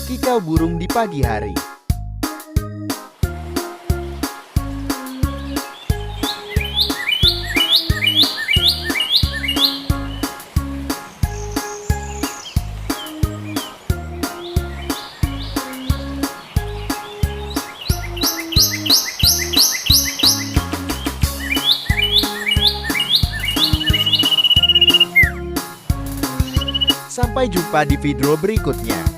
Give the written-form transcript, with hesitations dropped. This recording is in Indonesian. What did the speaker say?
kicau burung di pagi hari. Sampai jumpa di video berikutnya.